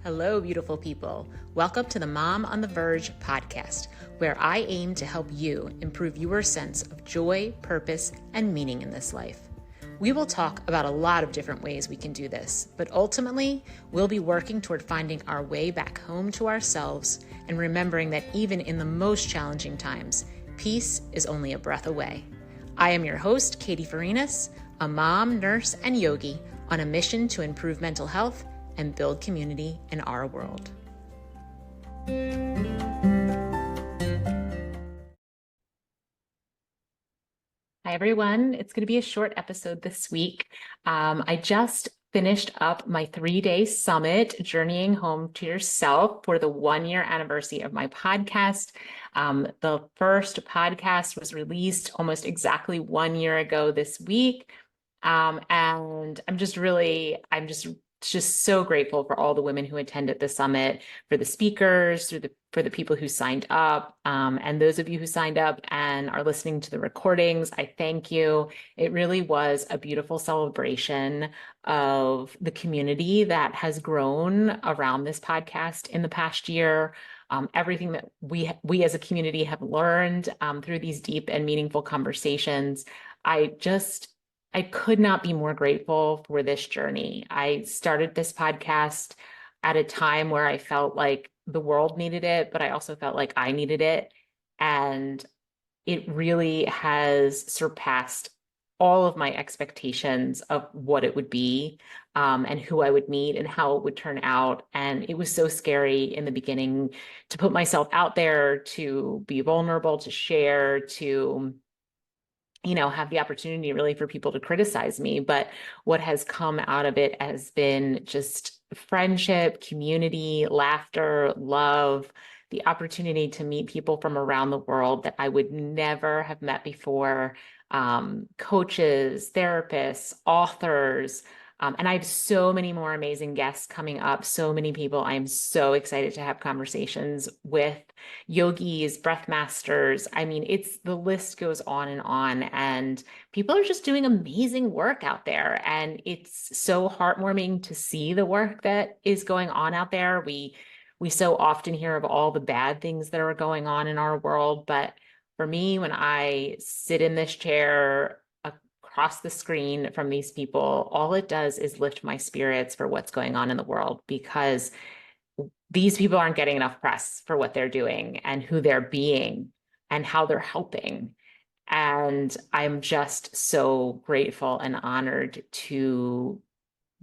Hello, beautiful people. Welcome to the Mom on the Verge podcast, where I aim to help you improve your sense of joy, purpose, and meaning in this life. We will talk about a lot of different ways we can do this, but ultimately, we'll be working toward finding our way back home to ourselves and remembering that even in the most challenging times, peace is only a breath away. I am your host, Katie Farinas, a mom, nurse, and yogi on a mission to improve mental health and build community in our world. Hi, everyone. It's going to be a short episode this week. I just finished up my 3-day summit, Journeying Home to Yourself, for the 1-year anniversary of my podcast. The first podcast was released almost exactly 1 year ago this week. And I'm just so grateful for all the women who attended the summit, for the speakers, for the people who signed up, and those of you who signed up and are listening to the recordings. I thank you. It really was a beautiful celebration of the community that has grown around this podcast in the past year. Everything that we as a community have learned through these deep and meaningful conversations. I could not be more grateful for this journey. I started this podcast at a time where I felt like the world needed it, but I also felt like I needed it. And it really has surpassed all of my expectations of what it would be, and who I would meet and how it would turn out. And it was so scary in the beginning to put myself out there, to be vulnerable, to share, to have the opportunity really for people to criticize me. But what has come out of it has been just friendship, community, laughter, love, the opportunity to meet people from around the world that I would never have met before, coaches, therapists, authors. And I have so many more amazing guests coming up, so many people I'm so excited to have conversations with, yogis, breath masters. I mean, the list goes on, and people are just doing amazing work out there. And it's so heartwarming to see the work that is going on out there. We so often hear of all the bad things that are going on in our world. But for me, when I sit in this chair across the screen from these people, all it does is lift my spirits for what's going on in the world, because these people aren't getting enough press for what they're doing and who they're being and how they're helping. And I'm just so grateful and honored to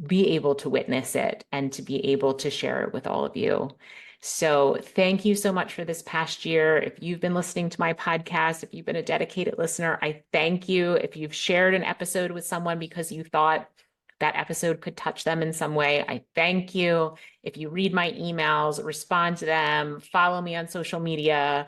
be able to witness it and to be able to share it with all of you. So thank you so much for this past year. If you've been listening to my podcast, if you've been a dedicated listener, I thank you. If you've shared an episode with someone because you thought that episode could touch them in some way, I thank you. If you read my emails, respond to them, follow me on social media.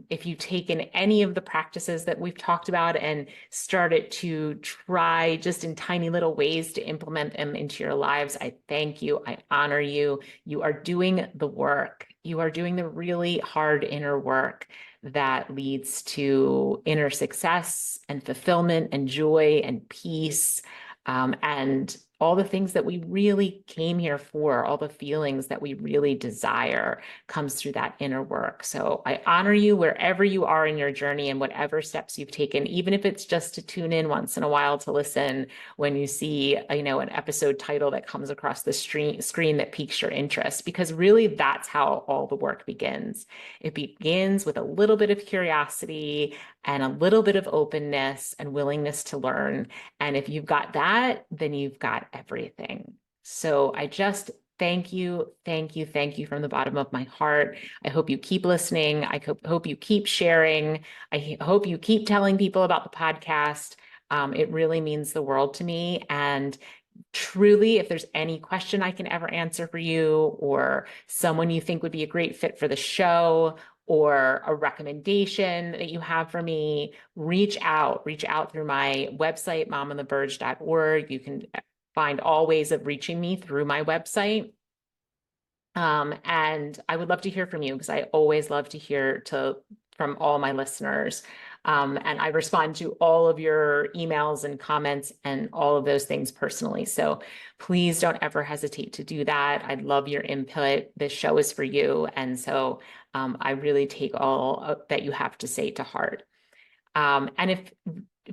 If you've taken any of the practices that we've talked about and started to try just in tiny little ways to implement them into your lives, I thank you. I honor you. You are doing the work. You are doing the really hard inner work that leads to inner success and fulfillment and joy and peace. And all the things that we really came here for, all the feelings that we really desire, comes through that inner work. So I honor you wherever you are in your journey and whatever steps you've taken, even if it's just to tune in once in a while to listen when you see, an episode title that comes across the screen that piques your interest, because really that's how all the work begins. It begins with a little bit of curiosity and a little bit of openness and willingness to learn. And if you've got that, then you've got everything. So I just thank you from the bottom of my heart. I hope you keep listening. I hope you keep sharing. I hope you keep telling people about the podcast. It really means the world to me. And truly, if there's any question I can ever answer for you, or someone you think would be a great fit for the show, or a recommendation that you have for me, reach out through my website, momontheverge.org. You can find all ways of reaching me through my website. And I would love to hear from you, because I always love to hear from all my listeners. And I respond to all of your emails and comments and all of those things personally. So please don't ever hesitate to do that. I'd love your input. This show is for you. And so I really take all that you have to say to heart. And if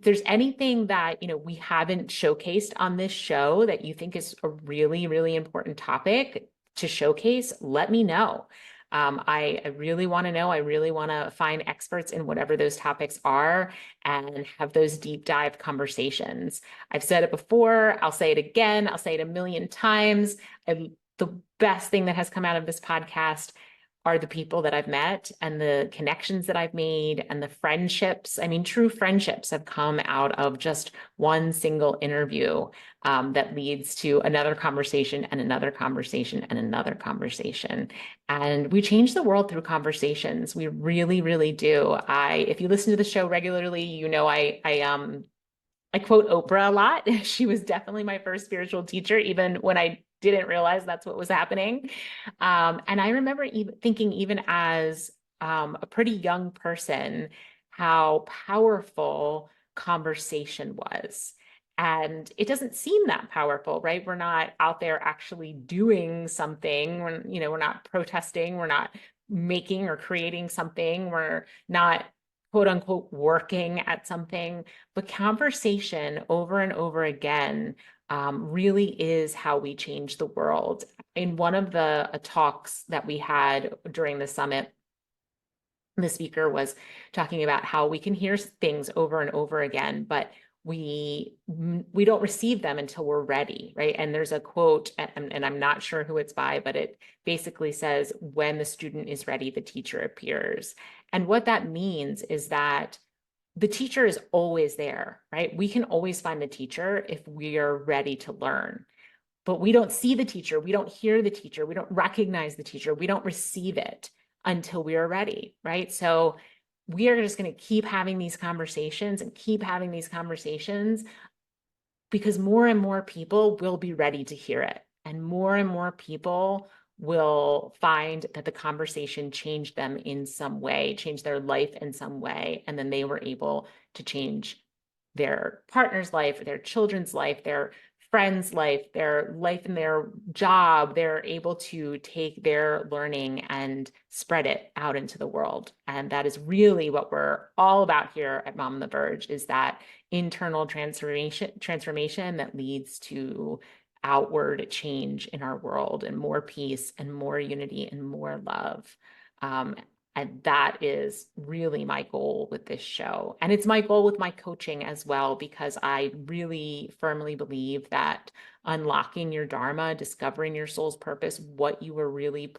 there's anything that, we haven't showcased on this show that you think is a really, really important topic to showcase, let me know. I really want to know. I really want to find experts in whatever those topics are and have those deep dive conversations. I've said it before. I'll say it again. I'll say it a million times. The best thing that has come out of this podcast are the people that I've met and the connections that I've made and the friendships. I mean, true friendships have come out of just one single interview that leads to another conversation and another conversation and another conversation. And we change the world through conversations. We really, really do. If you listen to the show regularly, I quote Oprah a lot. She was definitely my first spiritual teacher, even when I didn't realize that's what was happening. And I remember thinking, even as a pretty young person, how powerful conversation was. And it doesn't seem that powerful, right? We're not out there actually doing something. We're not protesting. We're not making or creating something. We're not quote unquote working at something, but conversation over and over again really is how we change the world. In one of the talks that we had during the summit, the speaker was talking about how we can hear things over and over again, but we don't receive them until we're ready, right? And there's a quote, and I'm not sure who it's by, but it basically says, when the student is ready, the teacher appears. And what that means is that the teacher is always there, right? We can always find the teacher if we are ready to learn. But we don't see the teacher, we don't hear the teacher, we don't recognize the teacher, we don't receive it until we are ready, right? So we are just going to keep having these conversations and keep having these conversations because more and more people will be ready to hear it. And more people will find that the conversation changed them in some way, changed their life in some way. And then they were able to change their partner's life, their children's life, their friend's life, their life in their job. They're able to take their learning and spread it out into the world. And that is really what we're all about here at Mom on the Verge, is that internal transformation that leads to outward change in our world and more peace and more unity and more love. And that is really my goal with this show. And it's my goal with my coaching as well, because I really firmly believe that unlocking your dharma, discovering your soul's purpose, what you were really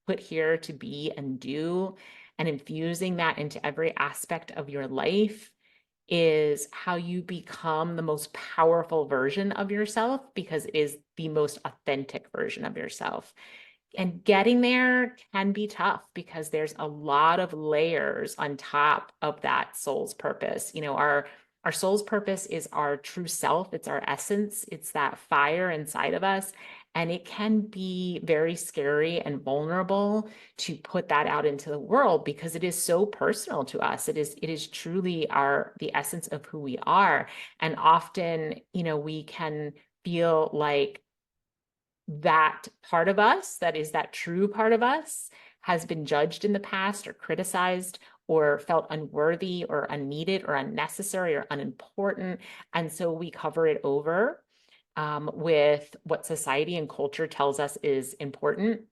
put here to be and do, and infusing that into every aspect of your life is how you become the most powerful version of yourself, because it is the most authentic version of yourself. And getting there can be tough because there's a lot of layers on top of that soul's purpose. Our soul's purpose is our true self. It's our essence. It's that fire inside of us. And it can be very scary and vulnerable to put that out into the world because it is so personal to us. It is truly the essence of who we are. And often, we can feel like that part of us, that is that true part of us, has been judged in the past or criticized or felt unworthy or unneeded or unnecessary or unimportant. And so we cover it over with what society and culture tells us is important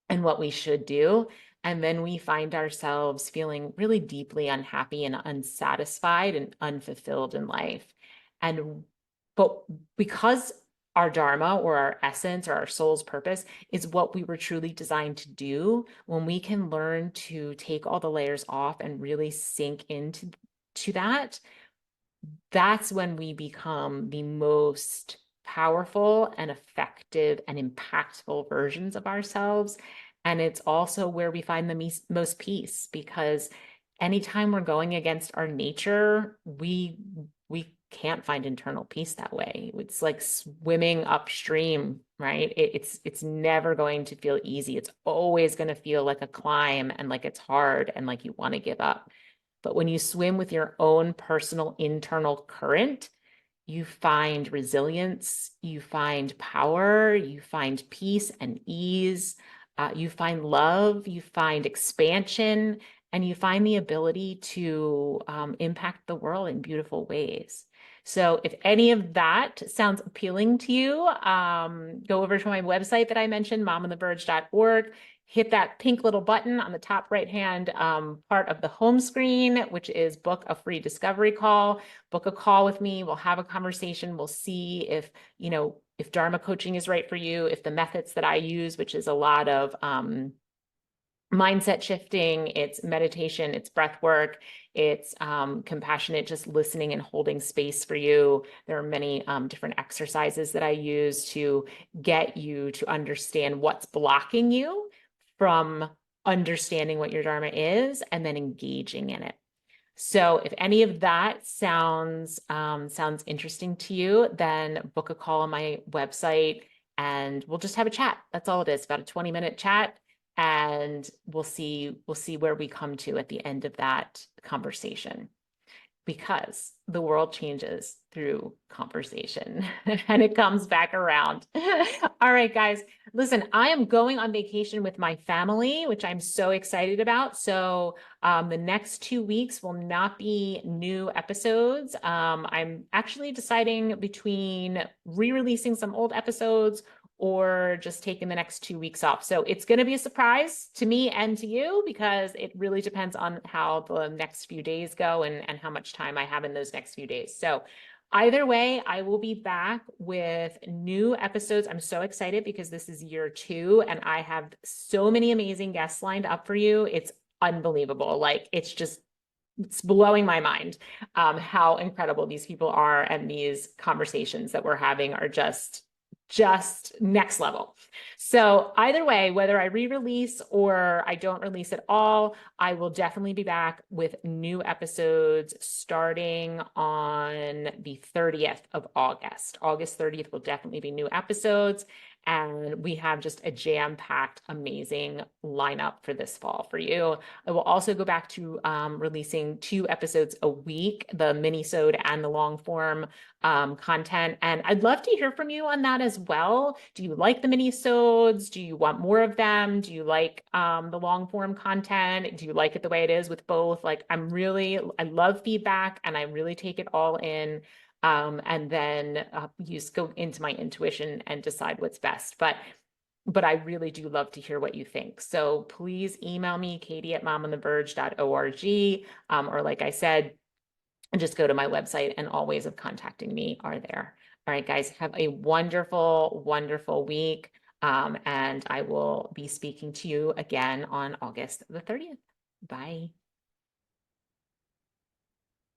and what we should do. And then we find ourselves feeling really deeply unhappy and unsatisfied and unfulfilled in life. But because our dharma or our essence or our soul's purpose is what we were truly designed to do, when we can learn to take all the layers off and really sink into that, that's when we become the most powerful and effective and impactful versions of ourselves. And it's also where we find the most peace, because anytime we're going against our nature, we can't find internal peace that way. It's like swimming upstream, right? It's never going to feel easy. It's always going to feel like a climb and like it's hard and like you want to give up. But when you swim with your own personal internal current, you find resilience, you find power, you find peace and ease, you find love, you find expansion, and you find the ability to impact the world in beautiful ways. So if any of that sounds appealing to you, go over to my website that I mentioned, momontheverge.org. Hit that pink little button on the top right-hand part of the home screen, which is book a free discovery call. Book a call with me. We'll have a conversation. We'll see if Dharma coaching is right for you, if the methods that I use, which is a lot of mindset shifting, it's meditation, it's breath work, it's compassionate, just listening and holding space for you. There are many different exercises that I use to get you to understand what's blocking you from understanding what your Dharma is and then engaging in it. So if any of that sounds interesting to you, then book a call on my website and we'll just have a chat. That's all it is, about a 20-minute chat. And we'll see where we come to at the end of that conversation, because the world changes through conversation and it comes back around. All right, guys, listen, I am going on vacation with my family, which I'm so excited about. So the next 2 weeks will not be new episodes. I'm actually deciding between re-releasing some old episodes or just taking the next 2 weeks off. So it's going to be a surprise to me and to you, because it really depends on how the next few days go and how much time I have in those next few days. So either way, I will be back with new episodes. I'm so excited because this is year 2 and I have so many amazing guests lined up for you. It's unbelievable. Like, it's blowing my mind how incredible these people are, and these conversations that we're having are just next level. So either way, whether I re-release or I don't release at all, I will definitely be back with new episodes starting on the 30th of August. August 30th will definitely be new episodes. And we have just a jam-packed, amazing lineup for this fall for you. I will also go back to releasing 2 episodes a week, the mini-sode and the long form content. And I'd love to hear from you on that as well. Do you like the mini-sodes? Do you want more of them? Do you like the long form content? Do you like it the way it is with both? Like, I love feedback and I really take it all in. And then go into my intuition and decide what's best. But I really do love to hear what you think. So please email me, katie@momontheverge.org. Or like I said, just go to my website, and all ways of contacting me are there. All right, guys, have a wonderful, wonderful week. And I will be speaking to you again on August the 30th. Bye.